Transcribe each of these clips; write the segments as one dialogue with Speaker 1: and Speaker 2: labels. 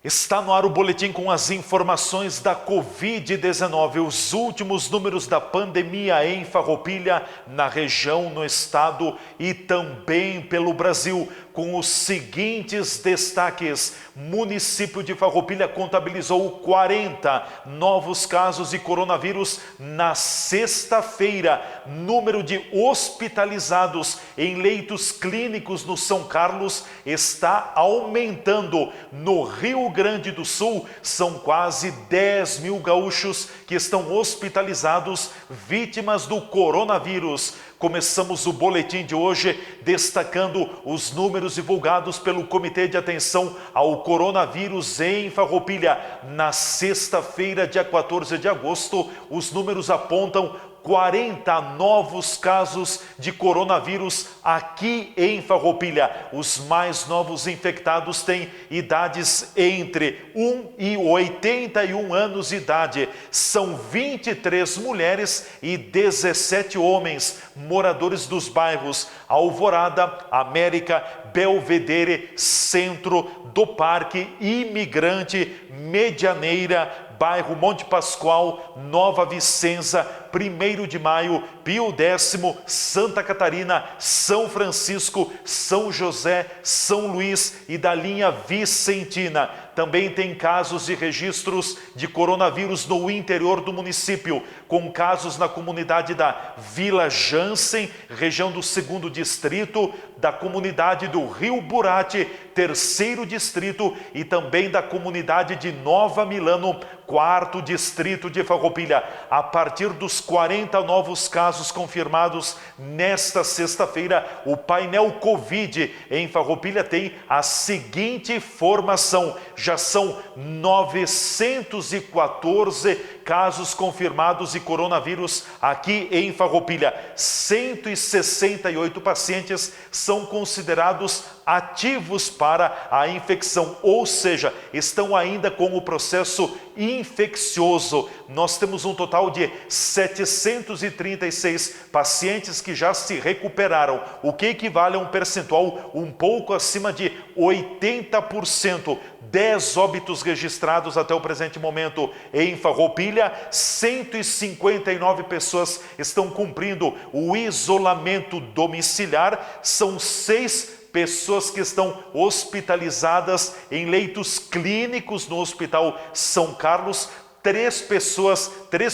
Speaker 1: Está no ar o boletim com as informações da Covid-19, os últimos números da pandemia em Farroupilha, na região, no estado e também pelo Brasil, com os seguintes destaques. Município de Farroupilha contabilizou 40 novos casos de coronavírus na sexta-feira. Número de hospitalizados em leitos clínicos no São Carlos está aumentando. No Rio Grande do Sul, são quase 10 mil gaúchos que estão hospitalizados, vítimas do coronavírus. Começamos o boletim de hoje destacando os números divulgados pelo Comitê de Atenção ao Coronavírus em Farroupilha. Na sexta-feira, dia 14 de agosto, os números apontam 40 novos casos de coronavírus aqui em Farroupilha. Os mais novos infectados têm idades entre 1 e 81 anos de idade. São 23 mulheres e 17 homens, moradores dos bairros Alvorada, América, Belvedere, Centro, do Parque, Imigrante, Medianeira, bairro Monte Pascoal, Nova Vicenza, 1º de Maio, Pio X, Santa Catarina, São Francisco, São José, São Luís e da linha Vicentina. Também tem casos e registros de coronavírus no interior do município, com casos na comunidade da Vila Jansen, região do 2º Distrito, da comunidade do Rio Burate, 3º Distrito e também da comunidade de Nova Milano, 4º Distrito de Farroupilha. A partir dos 40 novos casos confirmados nesta sexta-feira, o painel Covid em Farroupilha tem a seguinte formação: já são 914 casos confirmados de coronavírus aqui em Farroupilha. 168 pacientes são considerados ativos para a infecção, ou seja, estão ainda com o processo infeccioso. Nós temos um total de 736 pacientes que já se recuperaram, o que equivale a um percentual um pouco acima de 80%. 10 óbitos registrados até o presente momento em Farroupilha. 159 pessoas estão cumprindo o isolamento domiciliar. São 6 pessoas que estão hospitalizadas em leitos clínicos no Hospital São Carlos. 3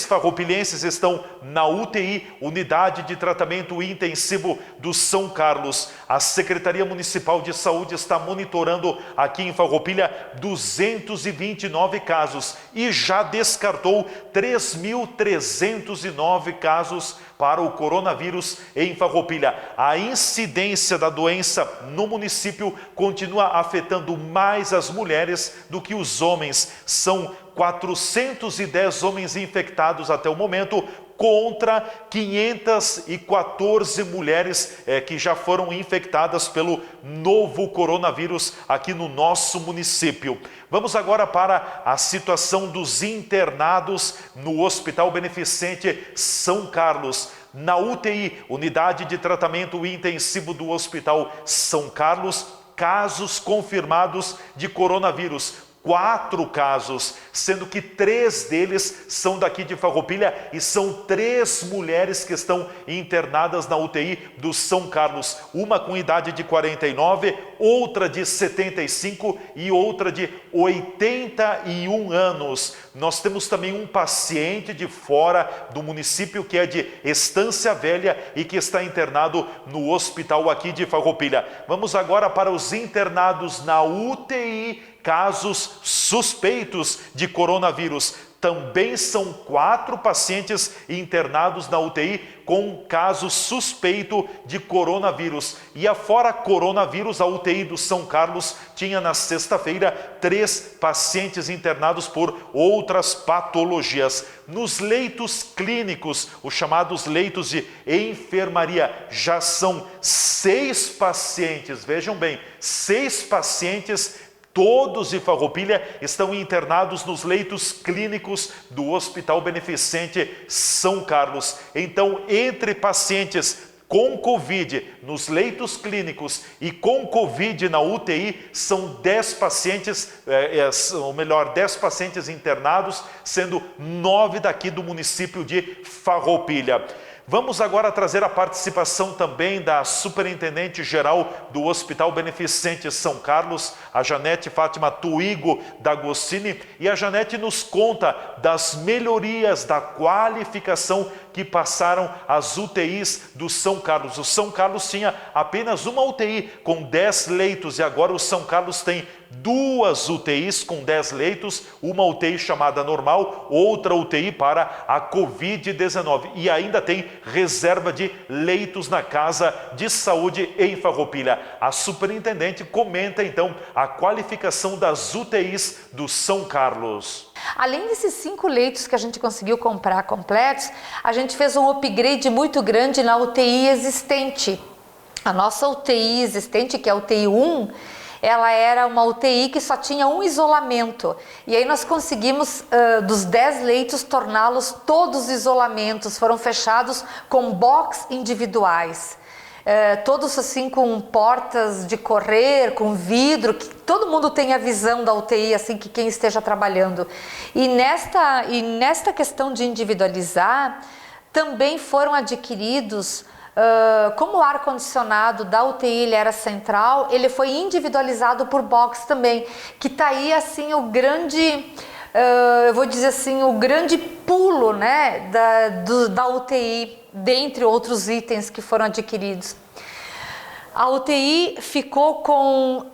Speaker 1: farroupilhenses estão na UTI, Unidade de Tratamento Intensivo do São Carlos. A Secretaria Municipal de Saúde está monitorando aqui em Farroupilha 229 casos e já descartou 3.309 casos para o coronavírus em Farroupilha. A incidência da doença no município continua afetando mais as mulheres do que os homens. São 410 homens infectados até o momento, contra 514 mulheres que já foram infectadas pelo novo coronavírus aqui no nosso município. Vamos agora para a situação dos internados no Hospital Beneficente São Carlos. Na UTI, Unidade de Tratamento Intensivo do Hospital São Carlos, casos confirmados de coronavírus. 4 casos, sendo que 3 deles são daqui de Farroupilha e são 3 mulheres que estão internadas na UTI do São Carlos. Uma com idade de 49, outra de 75 e outra de 81 anos. Nós temos também um paciente de fora do município que é de Estância Velha e que está internado no hospital aqui de Farroupilha. Vamos agora para os internados na UTI, casos suspeitos de coronavírus. Também são 4 pacientes internados na UTI com caso suspeito de coronavírus. E afora coronavírus, a UTI do São Carlos tinha na sexta-feira 3 pacientes internados por outras patologias. Nos leitos clínicos, os chamados leitos de enfermaria, já são 6 pacientes, vejam bem, 6 pacientes, todos de Farroupilha, estão internados nos leitos clínicos do Hospital Beneficente São Carlos. Então, entre pacientes com Covid nos leitos clínicos e com Covid na UTI são 10 pacientes, 10 pacientes internados, sendo 9 daqui do município de Farroupilha. Vamos agora trazer a participação também da Superintendente-Geral do Hospital Beneficente São Carlos, a Janete Fátima Tuigo D'Agostini, e a Janete nos conta das melhorias da qualificação que passaram as UTIs do São Carlos. O São Carlos tinha apenas uma UTI com 10 leitos e agora o São Carlos tem 2 UTIs com 10 leitos, uma UTI chamada normal, outra UTI para a Covid-19 e ainda tem reserva de leitos na Casa de Saúde em Farroupilha. A superintendente comenta então a qualificação das UTIs do São Carlos.
Speaker 2: Além desses 5 leitos que a gente conseguiu comprar completos, a gente fez um upgrade muito grande na UTI existente. A nossa UTI existente, que é a UTI 1, ela era uma UTI que só tinha um isolamento. E aí nós conseguimos, dos 10 leitos, torná-los todos isolamentos. Foram fechados com box individuais. Todos assim com portas de correr, com vidro, que todo mundo tem a visão da UTI, assim que quem esteja trabalhando. E nesta questão de individualizar, também foram adquiridos, como o ar-condicionado da UTI ele era central, ele foi individualizado por box também, que está aí assim o grande, eu vou dizer assim, o grande pulo, né, da UTI, dentre outros itens que foram adquiridos. A UTI ficou com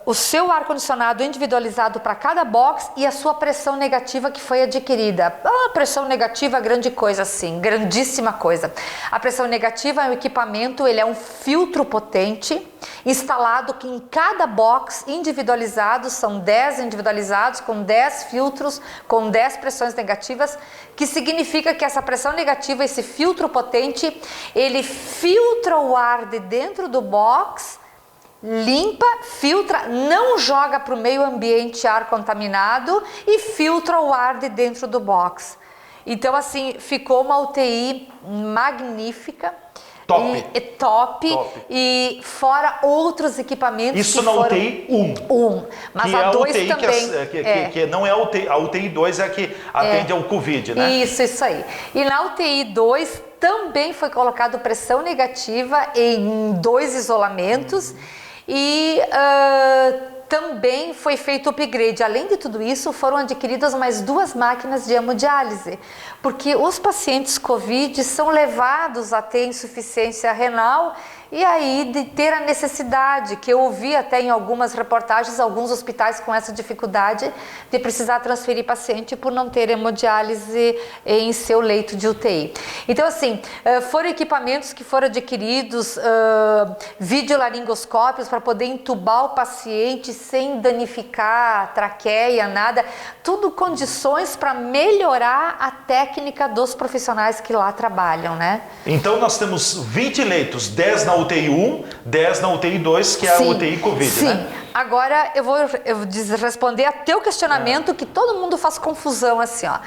Speaker 2: o seu ar-condicionado individualizado para cada box e a sua pressão negativa que foi adquirida. Pressão negativa, grande coisa sim, grandíssima coisa. A pressão negativa é um equipamento, ele é um filtro potente, instalado que em cada box individualizado, são 10 individualizados com 10 filtros, com 10 pressões negativas, que significa que essa pressão negativa, esse filtro potente, ele filtra o ar de dentro do box, limpa, filtra, não joga para o meio ambiente ar contaminado e filtra o ar de dentro do box. Então assim, ficou uma UTI magnífica. Top. E fora outros equipamentos.
Speaker 1: Isso que na foram... UTI 1.
Speaker 2: Mas
Speaker 1: que
Speaker 2: a 2
Speaker 1: UTI
Speaker 2: também.
Speaker 1: Que não é a UTI 2 é a que atende ao Covid, né?
Speaker 2: Isso aí. E na UTI 2 também foi colocado pressão negativa em 2 isolamentos. E também foi feito upgrade. Além de tudo isso, foram adquiridas mais 2 máquinas de hemodiálise, porque os pacientes COVID são levados a ter insuficiência renal e aí de ter a necessidade, que eu ouvi até em algumas reportagens, alguns hospitais com essa dificuldade de precisar transferir paciente por não ter hemodiálise em seu leito de UTI. Então assim, foram equipamentos que foram adquiridos, videolaringoscópios para poder entubar o paciente sem danificar a traqueia, nada, tudo condições para melhorar a técnica dos profissionais que lá trabalham, né?
Speaker 1: Então nós temos 20 leitos, 10 na UTI 1, 10 na UTI 2, que é a UTI Covid, né?
Speaker 2: Sim. Agora eu vou responder a teu questionamento, que todo mundo faz confusão assim, ó.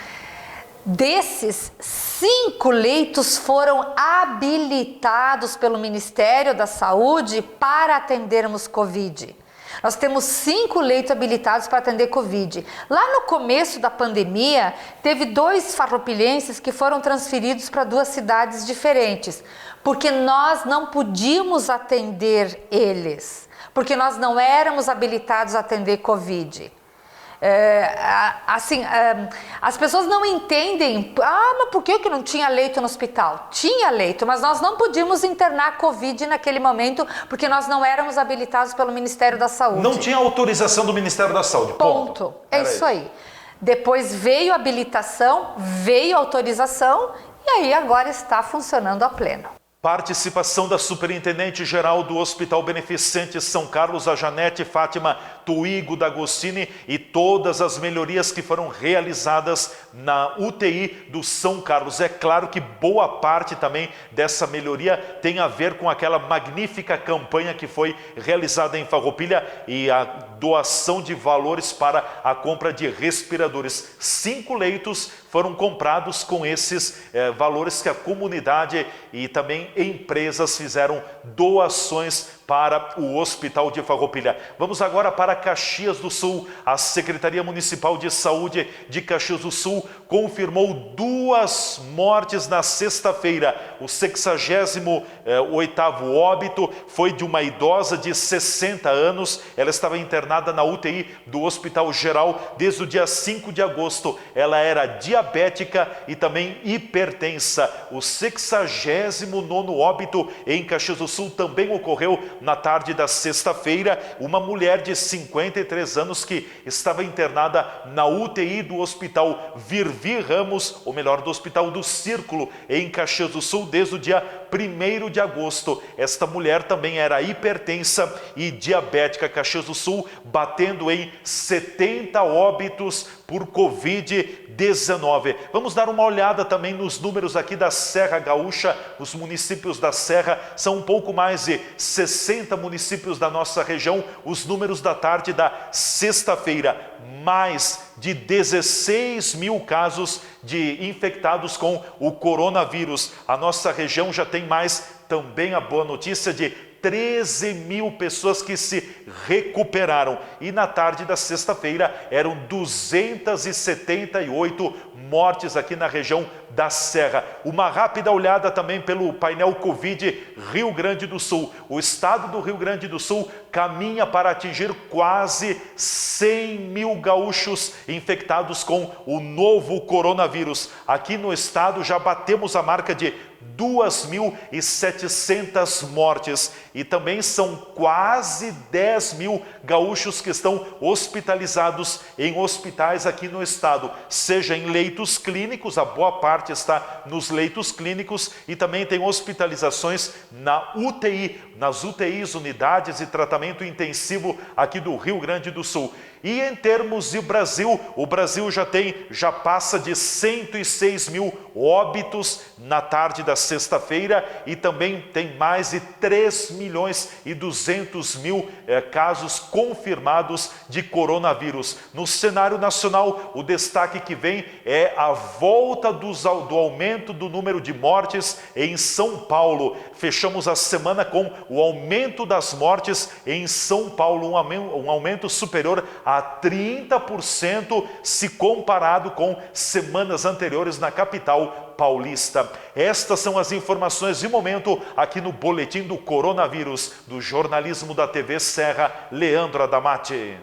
Speaker 2: Desses, 5 leitos foram habilitados pelo Ministério da Saúde para atendermos Covid. Nós temos 5 leitos habilitados para atender Covid. Lá no começo da pandemia, teve 2 farroupilhenses que foram transferidos para 2 cidades diferentes, porque nós não podíamos atender eles, porque nós não éramos habilitados a atender Covid. As pessoas não entendem, mas por que não tinha leito no hospital? Tinha leito, mas nós não podíamos internar Covid naquele momento, porque nós não éramos habilitados pelo Ministério da Saúde.
Speaker 1: Não tinha autorização do Ministério da Saúde, ponto.
Speaker 2: É isso aí. Depois veio a habilitação, veio a autorização, e aí agora está funcionando a pleno.
Speaker 1: Participação da Superintendente-Geral do Hospital Beneficente São Carlos, a Janete Fátima Tuigo D'Agostini e todas as melhorias que foram realizadas na UTI do São Carlos. É claro que boa parte também dessa melhoria tem a ver com aquela magnífica campanha que foi realizada em Farroupilha e a doação de valores para a compra de respiradores. 5 leitos foram comprados com esses valores que a comunidade e também empresas fizeram doações para o Hospital de Farroupilha. Vamos agora para Caxias do Sul. A Secretaria Municipal de Saúde de Caxias do Sul confirmou 2 mortes na sexta-feira. O 68º óbito foi de uma idosa de 60 anos. Ela estava internada na UTI do Hospital Geral desde o dia 5 de agosto. Ela era diabética e também hipertensa. O 69º óbito em Caxias do Sul também ocorreu na tarde da sexta-feira. Uma mulher de 53 anos que estava internada na UTI do Hospital Virvi Ramos, ou melhor, do Hospital do Círculo, em Caxias do Sul, desde o dia 1º de agosto. Esta mulher também era hipertensa e diabética. Caxias do Sul batendo em 70 óbitos por Covid-19. Vamos dar uma olhada também nos números aqui da Serra Gaúcha. Os municípios da Serra são um pouco mais de 60 municípios da nossa região. Os números da tarde da sexta-feira: mais de 16 mil casos de infectados com o coronavírus. A nossa região já tem mais, também a boa notícia, de 13 mil pessoas que se recuperaram. E na tarde da sexta-feira eram 278 mortes aqui na região da Serra. Uma rápida olhada também pelo painel Covid Rio Grande do Sul. O estado do Rio Grande do Sul caminha para atingir quase 100 mil gaúchos infectados com o novo coronavírus. Aqui no estado já batemos a marca de 2.700 mortes e também são quase 10 mil gaúchos que estão hospitalizados em hospitais aqui no estado, seja em leitos clínicos, a boa parte está nos leitos clínicos, e também tem hospitalizações na UTI, nas UTIs, unidades de tratamento intensivo aqui do Rio Grande do Sul. E em termos de Brasil, o Brasil já passa de 106 mil óbitos na tarde da sexta-feira e também tem mais de 3.200.000 casos confirmados de coronavírus. No cenário nacional, o destaque que vem é a volta do aumento do número de mortes em São Paulo. Fechamos a semana com o aumento das mortes em São Paulo, um aumento superior a 30% se comparado com semanas anteriores na capital paulista. Estas são as informações de momento aqui no Boletim do Coronavírus, do jornalismo da TV Serra, Leandro Adamati.